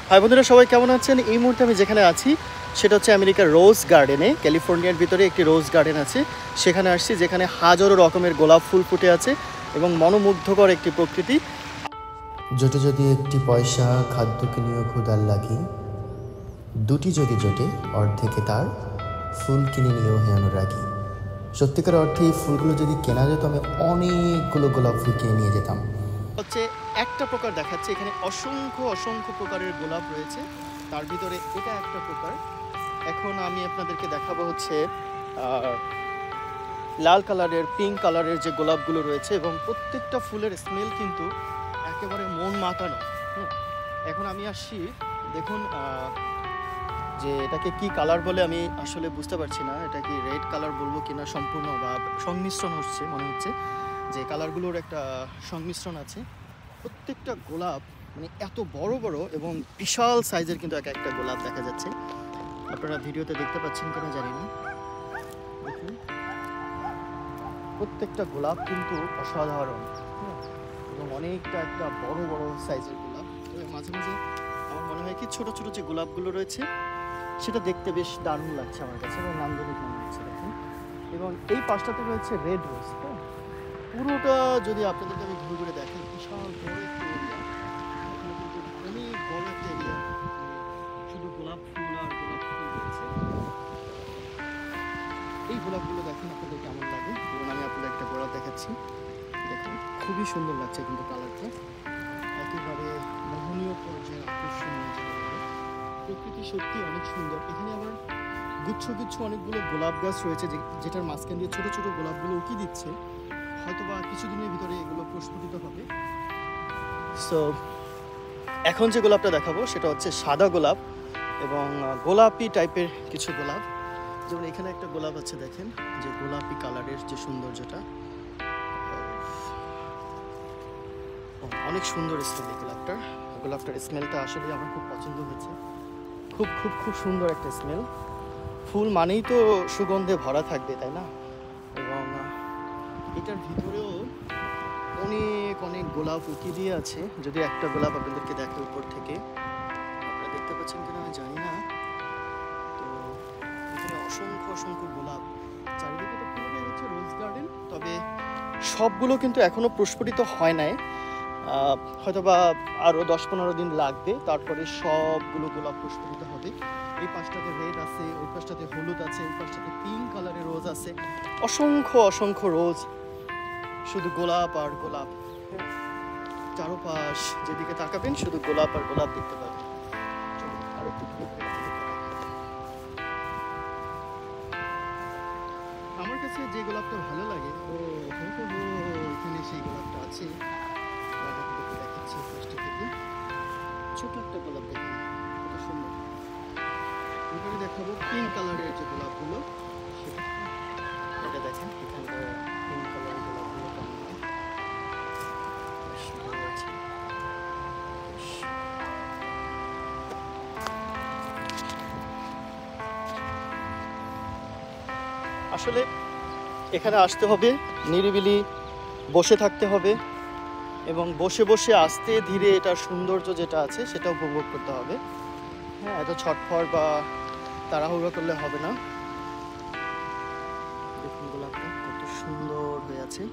High বন্ধুরা, সবাই কেমন আছেন? এই মুহূর্তে আমি যেখানে আছি সেটা হচ্ছে আমেরিকার রোজ গার্ডেনে। ক্যালিফোর্নিয়ার ভিতরে একটি রোজ গার্ডেন আছে, সেখানে আসছি যেখানে হাজারো রকমের গোলাপ ফুল ফুটে আছে এবং মনোমুগ্ধকর একটি প্রকৃতি। জোটে যদি একটি পয়সা খাদ্য কিনিও ক্ষুধার লাগি, দুটি যদি জোটে অর্ধেকে তার ফুল কিনে নিয়েও হে অনুরাগী। সত্যিকার অর্থে এই ফুলগুলো যদি কেনা যেত আমি অনেকগুলো গোলাপ ফুল কিনে নিয়ে যেতাম। হচ্ছে একটা প্রকার দেখাচ্ছে, এখানে অসংখ্য অসংখ্য প্রকারের গোলাপ রয়েছে, তার ভিতরে এটা একটা প্রকার। এখন আমি আপনাদেরকে দেখাবো হচ্ছে লাল কালারের, পিঙ্ক কালারের যে গোলাপগুলো রয়েছে এবং প্রত্যেকটা ফুলের স্মেল কিন্তু একেবারে মন মাতানো। এখন আমি আসছি, দেখুন যে এটাকে কি কালার বলে আমি আসলে বুঝতে পারছি না। এটা কি রেড কালার বলবো কিনা, সম্পূর্ণ বা সংমিশ্রণ হচ্ছে, মনে হচ্ছে যে কালারগুলোর একটা সংমিশ্রণ আছে। প্রত্যেকটা গোলাপ মানে এত বড় বড় এবং বিশাল সাইজের কিন্তু এক একটা গোলাপ দেখা যাচ্ছে। আপনারা ভিডিওতে দেখতে পাচ্ছেন কিনা জানি না। দেখুন প্রত্যেকটা গোলাপ কিন্তু অসাধারণ এবং অনেকটা একটা বড় বড় সাইজের গোলাপ। তবে মাঝে মাঝে আমার মনে হয় কি ছোট ছোট যে গোলাপগুলো রয়েছে সেটা দেখতে বেশ দারুণ লাগছে আমার কাছে এবং নান্দনিক মনে হচ্ছে। দেখুন, এবং এই পাশটাতে রয়েছে রেড রোজ। হ্যাঁ, পুরোটা যদি আপনাদেরকে আমি ঘুরে ঘুরে দেখেন, বিশাল বড় একটা এরিয়া, এখানে কিন্তু অনেক বড় একটা এরিয়া, শুধু গোলাপ ফুল আর গোলাপ ফুল রয়েছে। এই গোলাপগুলো দেখেন আপনাদের কেমন লাগে, এবং আমি আপনাদের একটা গোলাপ দেখাচ্ছি। দেখুন খুবই সুন্দর লাগছে কিন্তু কালারটা, একেবারে মোহনীয় পর্যায়ে আকর্ষণীয়। প্রকৃতি সত্যি অনেক সুন্দর। এখানে আবার গুচ্ছ গুচ্ছ অনেকগুলো গোলাপ গাছ রয়েছে, যেটার মাঝখান দিয়ে ছোট ছোট গোলাপগুলো উকি দিচ্ছে। হয়তোবা কিছুদিনের ভিতরে এগুলো প্রস্ফুটিত হবে। সো এখন যে গোলাপটা দেখাবো সেটা হচ্ছে সাদা গোলাপ এবং গোলাপি টাইপের কিছু গোলাপ। যেমন এখানে একটা গোলাপ আছে, দেখেন যে গোলাপি কালারের যে সৌন্দর্যটা, অনেক সুন্দর স্মেল এই গোলাপটার স্মেলটা আসলে আমার খুব পছন্দ হয়েছে। খুব খুব খুব সুন্দর একটা স্মেল। ফুল মানেই তো সুগন্ধে ভরা থাকবে, তাই না? এবং এটার ভিতরেও অনেক অনেক গোলাপ উকি দিয়ে আছে। যদি একটা গোলাপ আপনাদেরকে দেখে উপর থেকে, আপনারা দেখতে পাচ্ছেন কিনা আমি জানি না। তো এখানে অসংখ্য অসংখ্য গোলাপ, চারিদিকে তো পুরোটাই হচ্ছে রোজ গার্ডেন। তবে সবগুলো কিন্তু এখনো প্রস্ফুটিত হয় নাই, হয়তোবা আরও 10-15 দিন লাগবে, তারপরে সবগুলো গোলাপ প্রস্ফুটিত হবে। এই পাশটাতে রেড আছে, ওই পাশটাতে হলুদ আছে, ওই পাশটাতে পিঙ্ক কালারের রোজ আছে, অসংখ্য অসংখ্য রোজ, শুধু গোলাপ আর গোলাপ। চারপাশ যেদিকে তাকাবেন শুধু গোলাপ আর গোলাপ দেখতে পাবেন। আর একটু আমার কাছে যে গোলাপটা ভালো লাগে, এখানে সেই গোলাপটা আছে, দেখাচ্ছি ফার্স্টে থেকে। ছোট একটা গোলাপ দেখেন কত সুন্দর। এবারে দেখাবো পিঙ্ক কালারের যে গোলাপগুলো, এটা দেখেন এখানকার পিঙ্ক কালারের গোলাপগুলো কেমন হয়। আসলে এখানে আসতে হবে, নিরিবিলি বসে থাকতে হবে এবং বসে বসে আস্তে ধীরে এটার সৌন্দর্য যেটা আছে সেটা উপভোগ করতে হবে। হ্যাঁ, এত ছটফট বা তাড়াহুড়ো করলে হবে না। দেখুন গোলাপটা কত সুন্দর হয়ে আছে।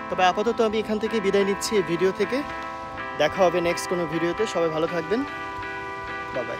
তবে আপাতত আমি এখান থেকে বিদায় নিচ্ছি এই ভিডিও থেকে। দেখা হবে নেক্সট কোনো ভিডিওতে। সবাই ভালো থাকবেন, বাই বাই।